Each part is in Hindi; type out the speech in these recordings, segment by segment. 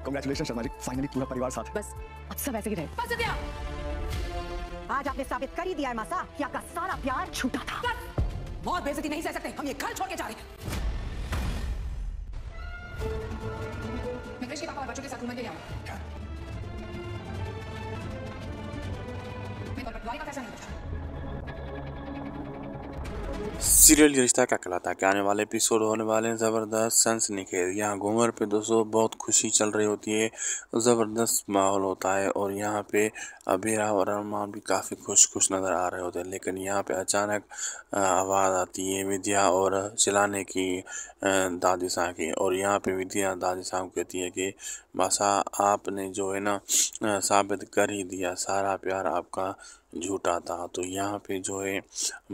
कांग्रेचुलेशन शर्मा जी, फाइनली पूरा परिवार साथ। बस अब सब ऐसे ही रहे। बस दिया। आज आपने साबित कर ही दिया है मासा कि आपका सारा प्यार झूठा था। बहुत बेइज्जती नहीं सह सकते, हम ये घर छोड़ के जा रहे हैं। मैं कृष के पापा और बच्चों के साथ घूमने के लिए आऊं। मैं द्वारिका का फैसला नहीं पूछा। सीरियल ये रिश्ता क्या कहलाता है के आने वाले एपिसोड होने वाले हैं ज़बरदस्त सनसनीखेज। यहाँ घूमर पे दोस्तों बहुत खुशी चल रही होती है, ज़बरदस्त माहौल होता है और यहाँ पे अबीरा और अरमान भी काफ़ी खुश नज़र आ रहे होते हैं। लेकिन यहाँ पे अचानक आवाज़ आती है विद्या और चिल्लाने की, दादी साहब की। और यहाँ पे विद्या दादी साहब कहती है कि मासा आपने जो है ना साबित कर ही दिया, सारा प्यार आपका झूठा था। तो यहाँ पे जो है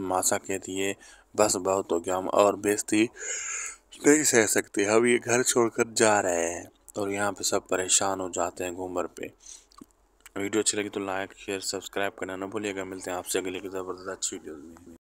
मासा कहती है बस बहुत हो गया, हम और बेइज्जती नहीं सह सकते, हम ये घर छोड़कर जा रहे हैं। और यहाँ पे सब परेशान हो जाते हैं घूमर पे। वीडियो अच्छी लगी तो लाइक शेयर सब्सक्राइब करना ना भूलिएगा। मिलते हैं आपसे अगले की ज़बरदस्त अच्छी वीडियो में।